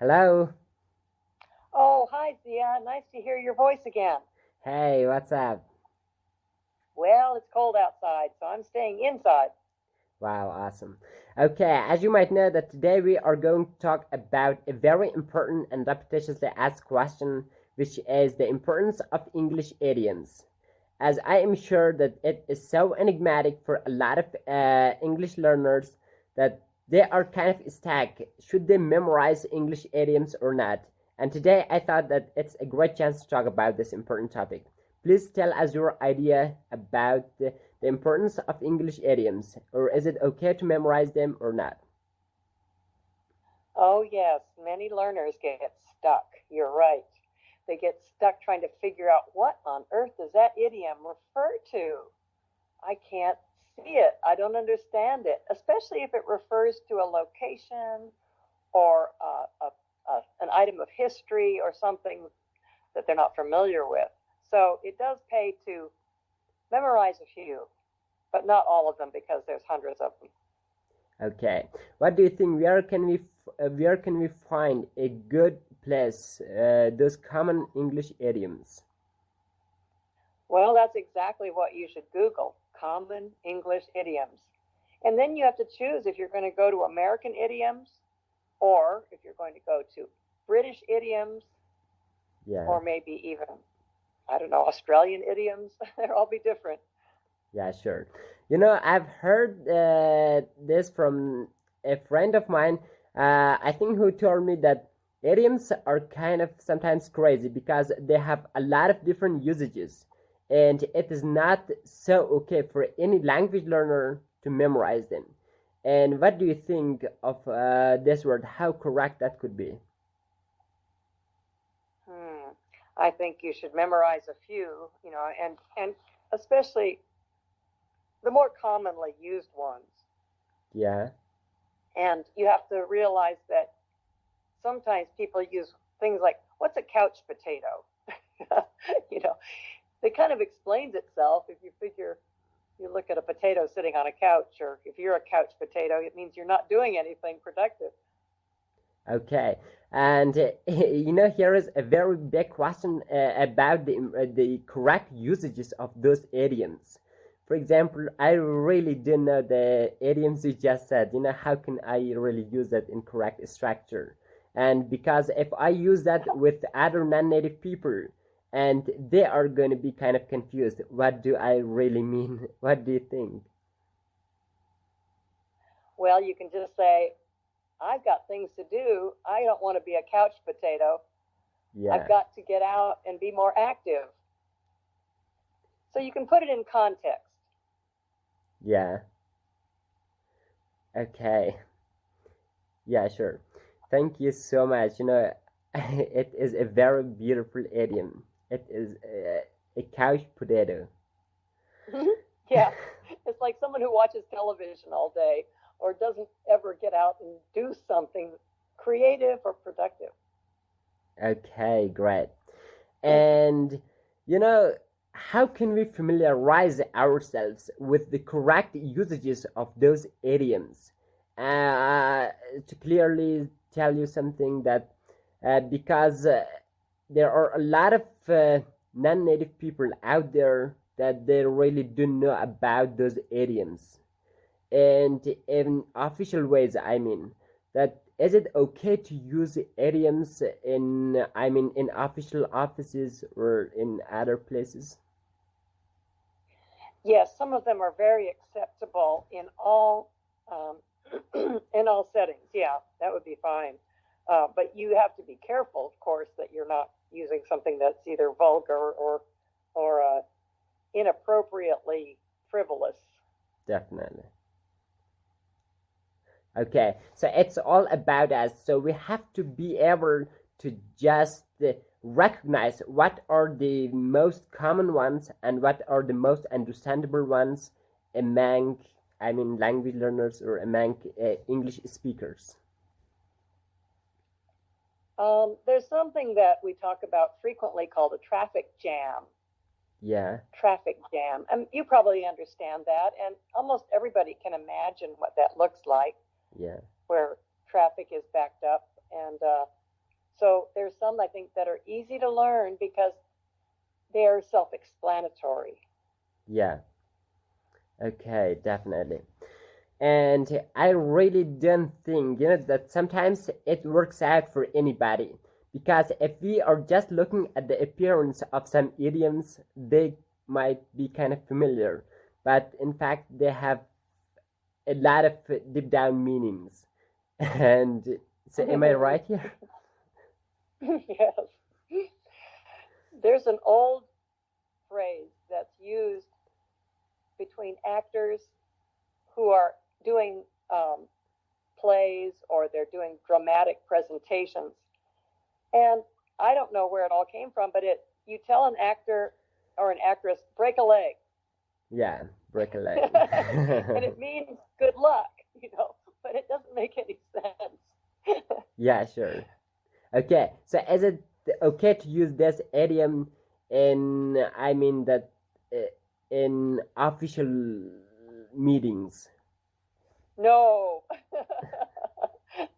Hello. Oh, hi, Zia. Nice to hear your voice again. Hey, what's up? Well, it's cold outside, so I'm staying inside. Wow, awesome. Okay, as you might know that today we are going to talk about a very important and repetitiously asked question, which is the importance of English idioms. As I am sure that it is so enigmatic for a lot of English learners that they are kind of stuck. Should they memorize English idioms or not? And today I thought that it's a great chance to talk about this important topic. Please tell us your idea about the importance of English idioms, or is it okay to memorize them or not? Oh, yes, many learners get stuck. You're right. They get stuck trying to figure out what on earth does that idiom refer to? I can't see it. I don't understand it, especially if it refers to a location or an item of history or something that they're not familiar with. So it does pay to memorize a few, but not all of them because there's hundreds of them. Okay. What do you think? Where can we find a good place those common English idioms? Well, that's exactly what you should Google common English idioms. And then you have to choose if you're going to go to American idioms or if you're going to go to British idioms Yeah. or maybe even, I don't know, Australian idioms. They'll all be different. Yeah, sure. I've heard this from a friend of mine. I think who told me that idioms are kind of sometimes crazy because they have a lot of different usages, and it is not so okay for any language learner to memorize them. And what do you think of this word? How correct that could be? Hmm. I think you should memorize a few, and especially the more commonly used ones. Yeah, And you have to realize that sometimes people use things like, what's a couch potato? you know, it kind of explains itself if you figure you look at a potato sitting on a couch, or if you're a couch potato, it means you're not doing anything productive. okay. And here is a very big question about the correct usages of those idioms. For example, I really didn't know the idioms you just said. How can I really use that in correct structure? And because if I use that with other non-native people, and they are going to be kind of confused, what do I really mean? What do you think? Well, you can just say, I've got things to do. I don't want to be a couch potato. I've Yeah, got to get out and be more active. So you can put it in context. yeah, okay. Yeah, sure. Thank you so much. It is a very beautiful idiom. It is a couch potato. yeah, it's like someone who watches television all day or doesn't ever get out and do something creative or productive. Okay, great. And you know, how can we familiarize ourselves with the correct usages of those idioms? To clearly tell you something that because there are a lot of non-native people out there that they really do know about those idioms, and in official ways, I mean, that is it okay to use idioms in, I mean, in official offices or in other places? Yes, some of them are very acceptable um, in all settings. Yeah, that would be fine. But you have to be careful, of course, that you're not using something that's either vulgar or inappropriately frivolous. Definitely. Okay, so it's all about us. So we have to be able to just recognize what are the most common ones and what are the most understandable ones among, I mean, language learners or among English speakers. There's something that we talk about frequently called a traffic jam. Yeah, Traffic jam. And you probably understand that. And almost everybody can imagine what that looks like, yeah, where traffic is backed up. And So there's some I think that are easy to learn because they're self-explanatory. Yeah. Okay, definitely. And I really don't think, that sometimes it works out for anybody. Because if we are just looking at the appearance of some idioms, they might be kind of familiar. But in fact, they have a lot of deep down meanings. And so, am I right here? Yes. There's an old phrase that's used between actors who are doing plays or they're doing dramatic presentations. And I don't know where it all came from, but you tell an actor or an actress, break a leg. Yeah, break a leg. And it means good luck, but it doesn't make any sense. Yeah, sure. Okay, so is it okay to use this idiom in, I mean, that uh, in official meetings? No,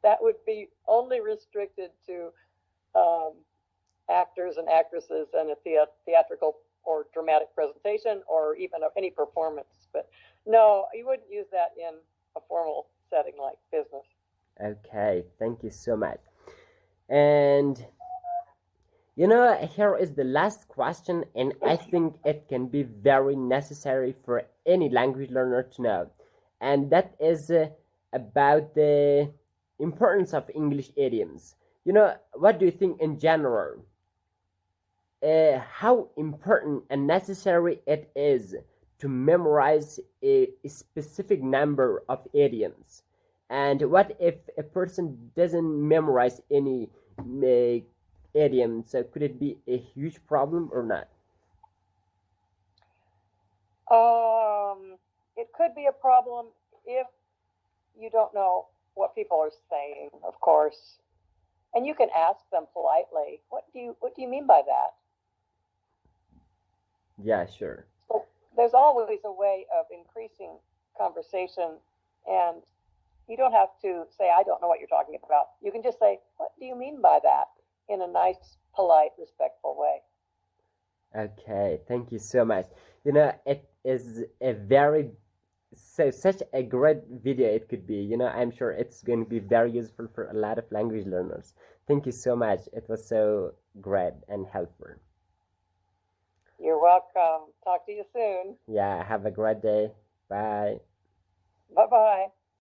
that would be only restricted to um, actors and actresses and a theatrical or dramatic presentation or even any performance. But no, you wouldn't use that in a formal setting like business. Okay, thank you so much. And here is the last question, and I think it can be very necessary for any language learner to know. And that is about the importance of English idioms. What do you think in general? How important and necessary it is to memorize a specific number of idioms? And what if a person doesn't memorize any idioms? So could it be a huge problem or not? It could be a problem if you don't know what people are saying, of course, and you can ask them politely. What do you mean by that? Yeah, sure. So there's always a way of increasing conversation, and you don't have to say, I don't know what you're talking about. You can just say, what do you mean by that? In a nice, polite, respectful way. Okay, thank you so much. It is such a great video it could be. I'm sure it's going to be very useful for a lot of language learners. Thank you so much. It was so great and helpful. You're welcome. Talk to you soon. Yeah, have a great day. Bye. Bye bye.